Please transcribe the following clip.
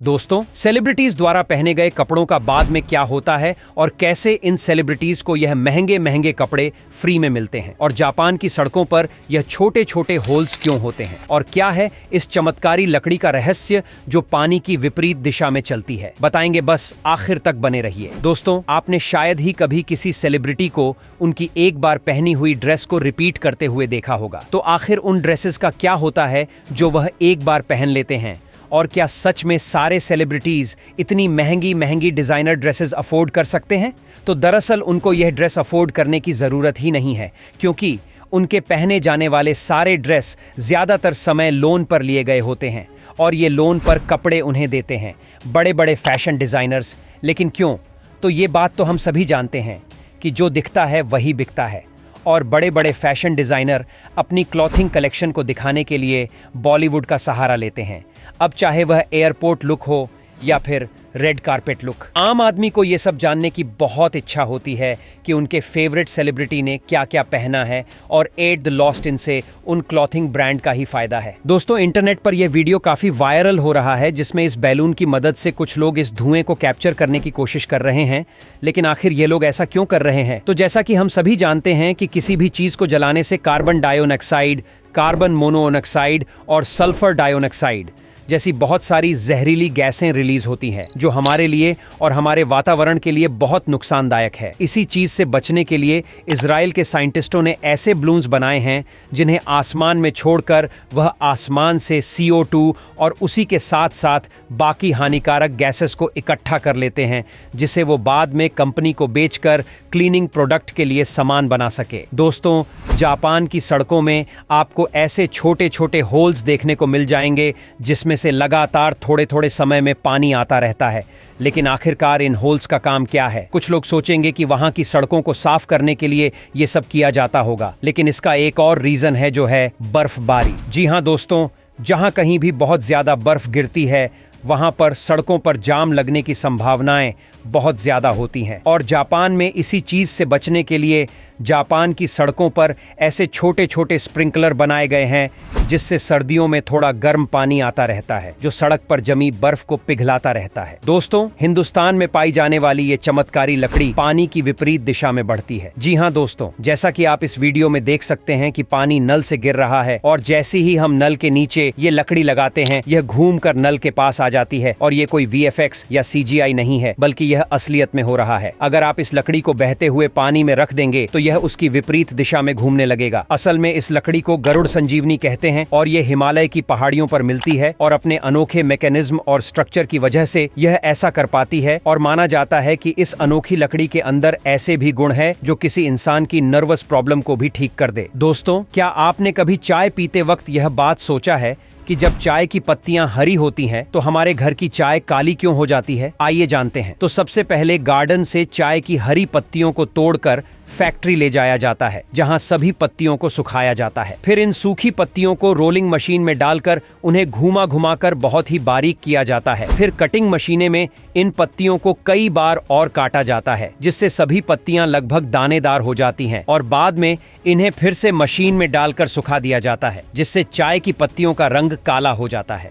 दोस्तों, सेलिब्रिटीज द्वारा पहने गए कपड़ों का बाद में क्या होता है और कैसे इन सेलिब्रिटीज को यह महंगे महंगे कपड़े फ्री में मिलते हैं, और जापान की सड़कों पर यह छोटे छोटे होल्स क्यों होते हैं, और क्या है इस चमत्कारी लकड़ी का रहस्य जो पानी की विपरीत दिशा में चलती है, बताएंगे। बस आखिर तक बने रहिए। दोस्तों, आपने शायद ही कभी किसी सेलिब्रिटी को उनकी एक बार पहनी हुई ड्रेस को रिपीट करते हुए देखा होगा। तो आखिर उन ड्रेसेस का क्या होता है जो वह एक बार पहन लेते हैं, और क्या सच में सारे सेलिब्रिटीज इतनी महंगी महंगी डिजाइनर ड्रेसेस अफोर्ड कर सकते हैं? तो दरअसल उनको यह ड्रेस अफोर्ड करने की जरूरत ही नहीं है, क्योंकि उनके पहने जाने वाले सारे ड्रेस ज्यादातर समय लोन पर लिए गए होते हैं, और ये लोन पर कपड़े उन्हें देते हैं बड़े बड़े फैशन डिजाइनर्स। लेकिन क्यों? तो ये बात तो हम सभी जानते हैं कि जो दिखता है वही बिकता है, और बड़े बड़े फैशन डिज़ाइनर अपनी क्लॉथिंग कलेक्शन को दिखाने के लिए बॉलीवुड का सहारा लेते हैं, अब चाहे वह एयरपोर्ट लुक हो या फिर रेड कारपेट लुक। आम आदमी को ये सब जानने की बहुत इच्छा होती है कि उनके फेवरेट सेलिब्रिटी ने क्या क्या पहना है, और एट द लॉस्ट इनसे उन क्लॉथिंग ब्रांड का ही फायदा है। दोस्तों, इंटरनेट पर यह वीडियो काफी वायरल हो रहा है, जिसमें इस बैलून की मदद से कुछ लोग इस धुएं को कैप्चर करने की कोशिश कर रहे हैं। लेकिन आखिर ये लोग ऐसा क्यों कर रहे हैं? तो जैसा कि हम सभी जानते हैं कि किसी भी चीज को जलाने से कार्बन डाइऑक्साइड, कार्बन मोनोऑक्साइड और सल्फर डाइऑक्साइड जैसी बहुत सारी जहरीली गैसें रिलीज होती हैं, जो हमारे लिए और हमारे वातावरण के लिए बहुत नुकसानदायक है। इसी चीज से बचने के लिए इजराइल के साइंटिस्टों ने ऐसे बलून्स बनाए हैं जिन्हें आसमान में छोड़कर वह आसमान से CO2 और उसी के साथ साथ बाकी हानिकारक गैसेस को इकट्ठा कर लेते हैं, जिसे वो बाद में कंपनी को बेचकर क्लीनिंग प्रोडक्ट के लिए सामान बना सके। दोस्तों, जापान की सड़कों में आपको ऐसे छोटे छोटे होल्स देखने को मिल जाएंगे जिसमें से लगातार थोड़े थोड़े समय में पानी आता रहता है। लेकिन आखिरकार इन होल्स का काम क्या है? कुछ लोग सोचेंगे कि वहां की सड़कों को साफ करने के लिए ये सब किया जाता होगा, लेकिन इसका एक और रीजन है, जो है बर्फबारी। जी हां दोस्तों, जहां कहीं भी बहुत ज्यादा बर्फ गिरती है वहां पर सड़कों पर जाम लगने की संभावनाएं बहुत ज्यादा होती हैं, और जापान में इसी चीज से बचने के लिए जापान की सड़कों पर ऐसे छोटे छोटे स्प्रिंकलर बनाए गए हैं, जिससे सर्दियों में थोड़ा गर्म पानी आता रहता है, जो सड़क पर जमी बर्फ को पिघलाता रहता है। दोस्तों, हिंदुस्तान में पाई जाने वाली ये चमत्कारी लकड़ी पानी की विपरीत दिशा में बढ़ती है। जी हाँ दोस्तों, जैसा कि आप इस वीडियो में देख सकते हैं कि पानी नल से गिर रहा है, और जैसे ही हम नल के नीचे ये लकड़ी लगाते हैं, यह घूम कर नल के पास आ जाती है, और ये कोई VFX या CGI नहीं है, बल्कि यह असलियत में हो रहा है। अगर आप इस लकड़ी को बहते हुए पानी में रख देंगे तो यह उसकी विपरीत दिशा में घूमने लगेगा। असल में इस लकड़ी को गरुड़ संजीवनी कहते हैं, और ये हिमालय की पहाड़ियों पर मिलती है, और अपने अनोखे मैकेनिज्म और स्ट्रक्चर की वजह से यह ऐसा कर पाती है। और माना जाता है कि इस अनोखी लकड़ी के अंदर ऐसे भी गुण है जो किसी इंसान की नर्वस प्रॉब्लम को भी ठीक कर दे। दोस्तों, क्या आपने कभी चाय पीते वक्त यह बात सोचा है कि जब चाय की पत्तियां हरी होती हैं तो हमारे घर की चाय काली क्यों हो जाती है? आइए जानते हैं। तो सबसे पहले गार्डन से चाय की हरी पत्तियों को तोड़कर फैक्ट्री ले जाया जाता है, जहां सभी पत्तियों को सुखाया जाता है। फिर इन सूखी पत्तियों को रोलिंग मशीन में डालकर उन्हें घुमा घुमाकर बहुत ही बारीक किया जाता है। फिर कटिंग मशीनें में इन पत्तियों को कई बार और काटा जाता है, जिससे सभी पत्तियां लगभग दानेदार हो जाती हैं, और बाद में इन्हें फिर से मशीन में डालकर सुखा दिया जाता है, जिससे चाय की पत्तियों का रंग काला हो जाता है।